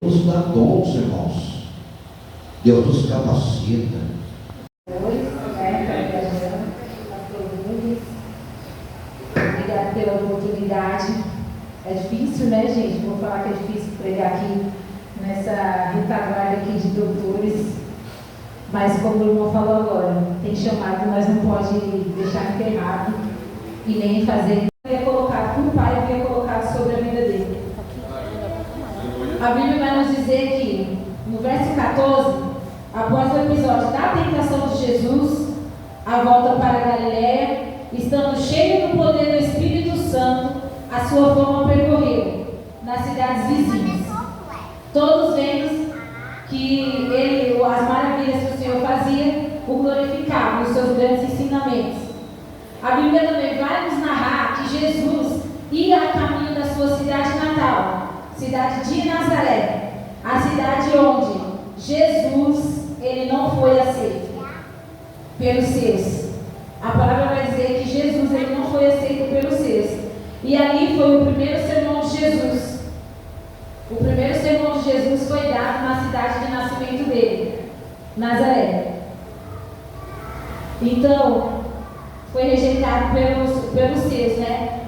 Deus dá dons, irmãos. Deus nos capacita. Obrigada pela oportunidade. É difícil, né, gente? Vou falar que é difícil pregar aqui nessa retaguarda aqui de doutores. Mas como o irmão falou agora, tem chamado, nós não pode deixar enterrado e nem fazer. Havia colocado, o pai havia colocado sobre a vida dele. A Bíblia vai nos dizer que, no verso 14, após o episódio da tentação de Jesus, a volta para a Galiléia, estando cheio do poder do Espírito Santo, a sua fama percorreu nas cidades vizinhas. Todos vendo que ele, as maravilhas que o Senhor fazia, o glorificavam nos seus grandes ensinamentos. A Bíblia também vai nos narrar que Jesus ia a caminho da sua cidade natal, cidade de Nazaré, a cidade onde Jesus, ele não foi aceito pelos seus. A palavra vai dizer que Jesus, ele não foi aceito pelos seus. E ali foi o primeiro sermão de Jesus. O primeiro sermão de Jesus foi dado na cidade de nascimento dele, Nazaré. Então, foi rejeitado pelos seus, né?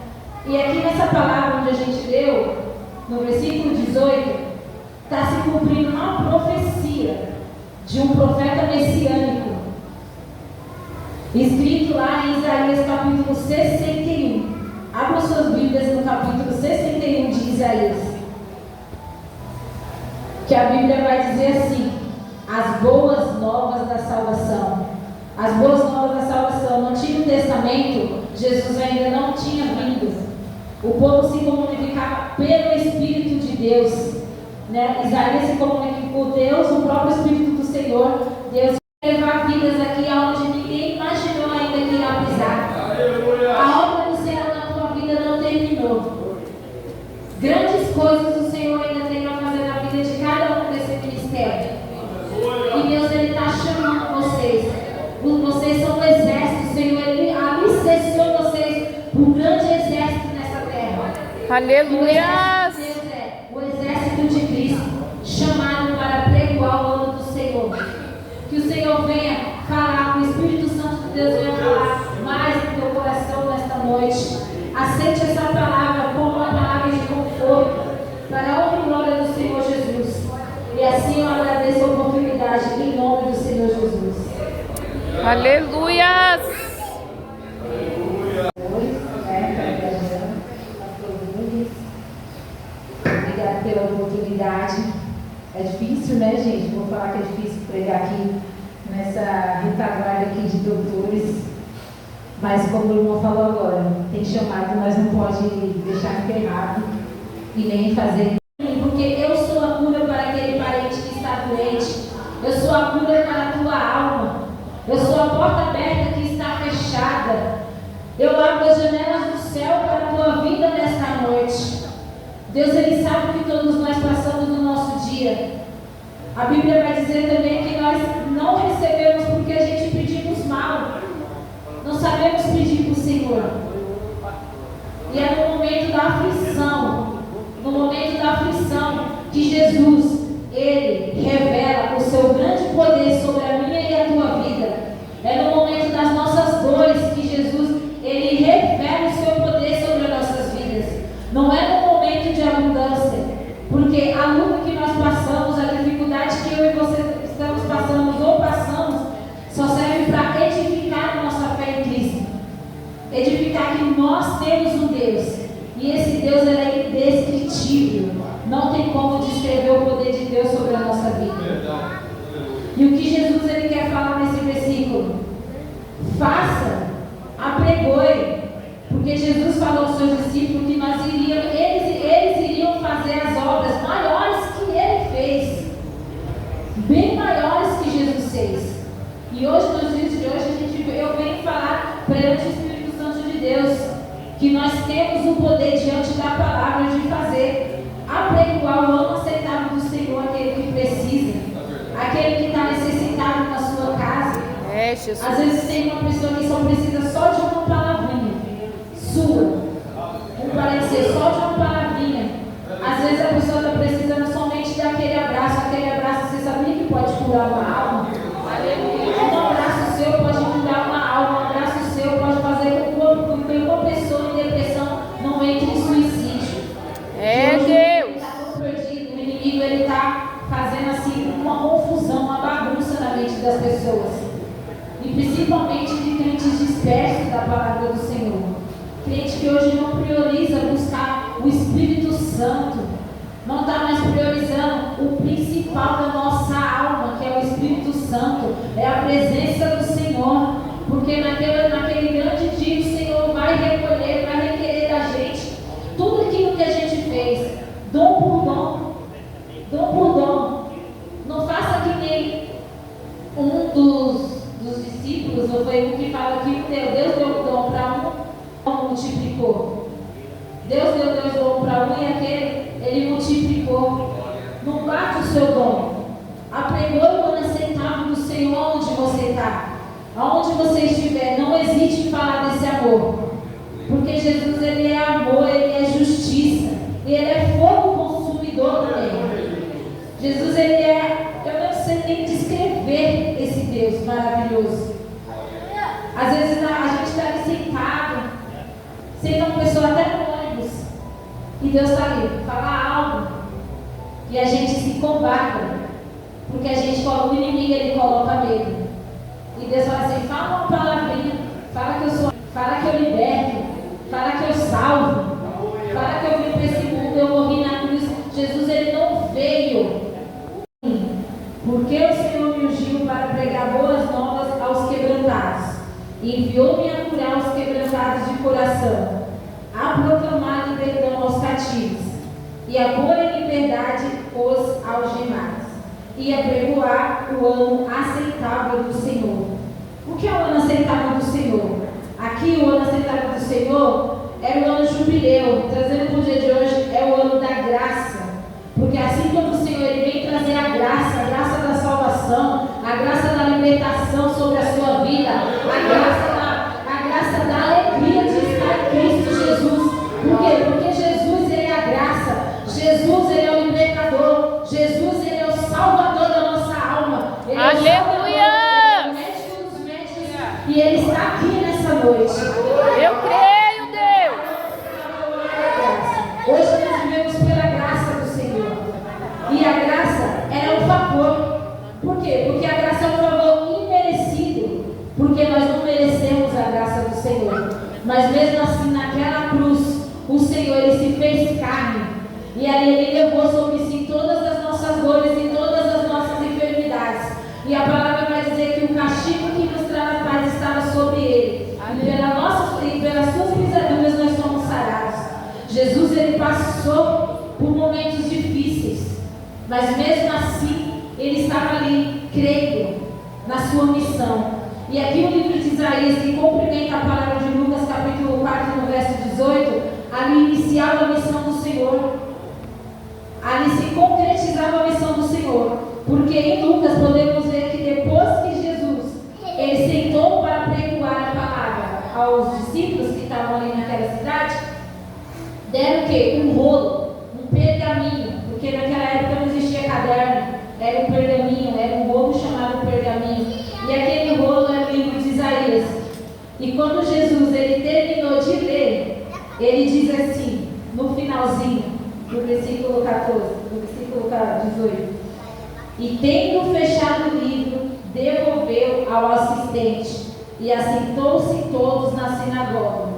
E aqui nessa palavra onde a gente leu, no versículo 18, está se cumprindo uma profecia de um profeta messiânico, escrito lá em Isaías capítulo 61. Abra suas Bíblias no capítulo 61 de Isaías. Que a Bíblia vai dizer assim: as boas novas da salvação. As boas novas da salvação. No Antigo Testamento, Jesus ainda não tinha vindo. O povo se comunicava pelo Espírito de Deus, né? Isaías se comunica com Deus, o próprio Espírito do Senhor. Deus vai levar vidas aqui aonde ninguém imaginou ainda que ia pisar. A obra do Senhor na tua vida não terminou. Grandes coisas o Senhor ainda tem para fazer na vida de cada um desse ministério. E Deus, ele está chamando vocês. Vocês são um exército. O Senhor, ele alicerciou vocês para um grande exército nessa terra. Aleluia! Deus é o exército de Cristo, chamado para pregoar o ano do Senhor. Que o Senhor venha falar, que o Espírito Santo de Deus venha falar mais no teu coração nesta noite. Aceite essa palavra como uma palavra de conforto para a honra e glória do Senhor Jesus. E assim eu agradeço a oportunidade em nome do Senhor Jesus. Aleluia! Obrigada pela oportunidade. É difícil, né, gente? Vou falar que é difícil pregar aqui nessa retaguarda aqui de doutores. Mas como o irmão falou agora, tem chamado, nós não pode deixar enterrado e nem fazer. Porque eu sou a cura para aquele parente que está doente. Eu sou a cura para a tua alma. Eu sou a porta aberta que está fechada. Eu abro as janelas do céu para a tua vida nesta noite. Deus, ele sabe o que todos nós passamos no nosso dia. A Bíblia vai dizer também que nós não recebemos porque a gente pedimos mal. Não sabemos pedir para o Senhor. E é no momento da aflição, que Jesus, ele revela o seu grande poder sobre a minha e a tua vida. É no momento das nossas dores que Jesus, ele revela o seu poder sobre as nossas vidas. Não é no momento de abundância, porque a luta que nós passamos, a dificuldade que eu e você estamos passando ou passamos, só serve para edificar a nossa fé em Cristo. Edificar que nós temos um Deus. E esse Deus, ele é indescritível. Não tem como descrever o poder de Deus sobre a nossa vida. E o que Jesus, ele quer falar nesse versículo? Faça, apregoe. Porque Jesus falou aos seus discípulos que eles iriam fazer as obras maiores que ele fez. Bem maiores que Jesus fez. E hoje, nos dias de hoje, eu venho falar perante o Espírito Santo de Deus que nós temos o poder diante da palavra de fazer apregoar o ano aceitável do Senhor, aquele que precisa, aquele que está necessitado na sua casa. Às vezes tem uma pessoa que só precisa só de uma palavrinha sua, um parecer só de uma palavrinha. Às vezes a pessoa está precisando somente daquele curar uma alma. Um abraço seu pode curar uma alma. Um abraço seu pode fazer com que uma pessoa em depressão não entre em suicídio. É Deus. Deus. Está tão perdido. O inimigo ele está fazendo assim uma confusão, uma bagunça na mente das pessoas. E principalmente de crentes dispersos da palavra do Senhor. Crente que hoje não prioriza buscar o Espírito Santo. Não está mais priorizando o principal da nossa alma, que é o Espírito Santo. É a presença do Senhor. Porque naquele grande dia o Senhor vai recolher, vai requerer da gente tudo aquilo que a gente fez. Dom por dom. Dom por dom. Não faça que nem um dos discípulos, ou foi um que fala que Deus deu dom para um, multiplicou. Deus deu dom para um e aquele, ele multiplicou. Não bate o seu dom. Apregou o ano aceitável do Senhor onde você está. Aonde você estiver, não hesite em falar desse amor. Porque Jesus, ele é amor, ele é justiça. E ele é fogo consumidor também. Jesus, ele é, eu não sei nem descrever esse Deus maravilhoso. Às vezes a gente está ali sentado, senta uma pessoa até no ônibus, e Deus está ali, fala algo, e a gente se combate, porque a gente coloca o inimigo, ele coloca medo. E Deus fala assim, fala uma palavrinha, fala que eu liberto, fala que eu salvo, fala que eu vim para esse mundo, eu morri na cruz. Jesus, ele não veio, porque o Senhor me ungiu para pregar boas novas aos quebrantados, e enviou-me a curar os quebrantados de coração, a proclamar liberdade aos cativos, e a pôr em liberdade os algemados, e a pregoar o ano aceitável do Senhor. O que é o ano aceitável do Senhor? Aqui o ano aceitável do Senhor era o ano jubileu, trazendo para o dia de hoje, é o ano da graça. Porque assim como o Senhor ele vem trazer a graça da salvação, a graça da libertação sobre a sua vida, a graça da alegria de estar em Cristo Jesus. Por quê? Porque Jesus ele é a graça, Jesus ele é o libertador, Jesus ele é o salvador da nossa alma. Ele Aleluia! É o médico dos médicos e ele está aqui nessa noite. Eu creio, Deus. Hoje nós vivemos pela graça do Senhor. E a graça é um favor. Por quê? Porque a graça é um favor imerecido. Porque nós não merecemos a graça do Senhor. Mas mesmo assim, naquela cruz, o Senhor ele se fez carne. E ali ele levou sobre si todas as nossas dores e todas as nossas enfermidades. E a palavra vai dizer que o castigo que nos traz a paz estava sobre ele. E pelas suas pisaduras nós somos sarados. Jesus ele passou por momentos difíceis, mas mesmo assim ele estava ali crendo na sua missão. E aqui o livro de Isaías, que cumprimenta a palavra de Lucas capítulo 4 no verso 18, ali iniciava a missão do Senhor, ali se concretizava a missão do Senhor, porque em Lucas podemos ver que depois que Jesus ele sentou para pregoar a palavra aos discípulos que estavam ali naquela cidade, deram o quê? Um rolo, um pergaminho, porque naquela época não existia caderno, era um pergaminho, era um rolo chamado pergaminho, e aquele rolo é o livro de Isaías. E quando Jesus ele terminou de ler, ele diz assim, no finalzinho, do versículo 14, do versículo 18, e tendo fechado o livro, devolveu ao assistente, e assentou-se todos na sinagoga.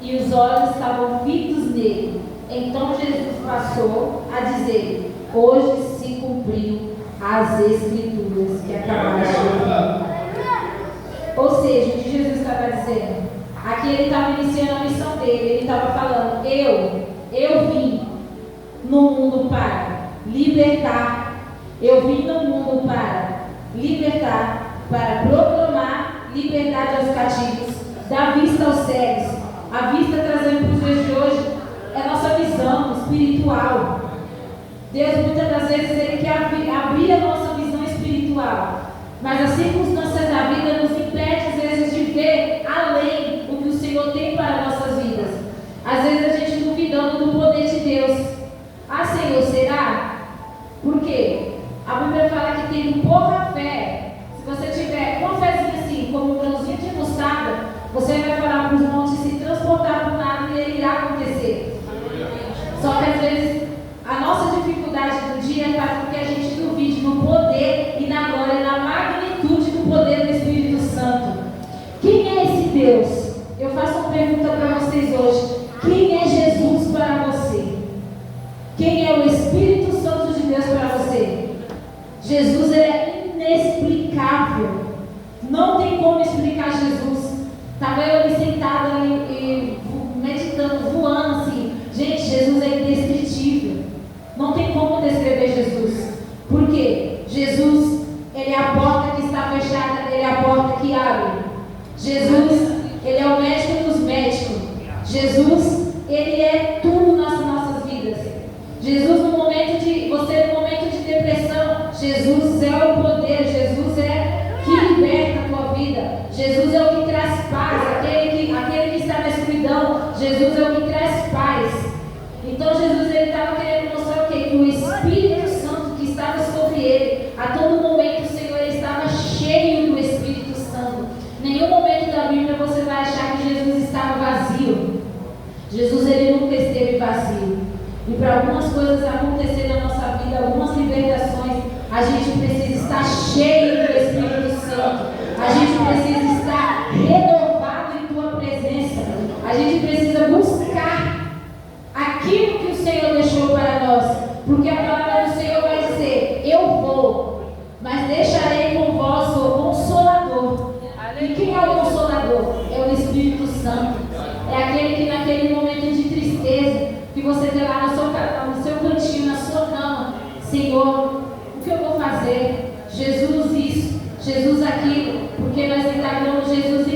E os olhos estavam fitos nele. Então Jesus passou a dizer: hoje se cumpriu as Escrituras que acabaram de ouvir. Ou seja, o que Jesus estava dizendo? Aqui ele estava iniciando a missão dele. Ele estava falando: eu vim no mundo para libertar. Eu vim no mundo para libertar, para proclamar liberdade aos cativos, dar vista aos cegos. A vista trazendo para os dias de hoje é a nossa visão espiritual. Deus muitas das vezes ele quer abrir a nossa visão espiritual, mas as circunstâncias da vida nos impedem às vezes de ver além do que o Senhor tem para nossas vidas. Às vezes a gente duvidando do poder de Deus. Ah, Senhor, será? Por quê? A Bíblia fala que tendo pouca fé, se você tiver uma fezinha assim, como um grãozinho de mostarda, você vai falar para os montes se transportar para o nada e ele irá acontecer. Só que às vezes a nossa dificuldade do dia faz com que a gente duvide no poder e na glória e na magnitude do poder do Espírito Santo. Quem é esse Deus? Eu faço uma pergunta para vocês hoje. Quem é Jesus para você? Quem é o Espírito Santo de Deus para você? Jesus é inexplicável. Não tem como explicar Jesus. Estava eu ali sentada ali, meditando, voando assim. Gente, Jesus é indescritível. Não tem como descrever Jesus. Por quê? Jesus, ele é a porta que está fechada, ele é a porta que abre. Jesus, ele é o médico dos médicos. Jesus, ele é tudo nas nossas vidas. Jesus, no momento de depressão, Jesus é o poder, Jesus é que liberta a tua vida. Jesus é o que traz paz, aquele que está na escuridão, Jesus é o que traz paz. Então Jesus, ele estava querendo mostrar o quê? Que o Espírito Santo que estava sobre ele, a todo momento o Senhor ele estava cheio do Espírito Santo. Em nenhum momento da Bíblia você vai achar que Jesus estava vazio. Jesus, ele nunca esteve vazio. E para algumas coisas acontecer na nossa vida, algumas libertações, a gente precisa estar cheio do Espírito Santo. A gente precisa estar renovado em tua presença. A gente precisa buscar aquilo que o Senhor deixou para nós. Porque a palavra do Senhor vai dizer: eu vou, mas deixarei com vós o Consolador. E quem é o Consolador? É o Espírito Santo. É aquele que naquele momento de tristeza, que você vê lá no seu cantinho, na sua cama: Senhor, o que eu vou fazer? Jesus isso, Jesus aquilo, porque nós encarnamos Jesus em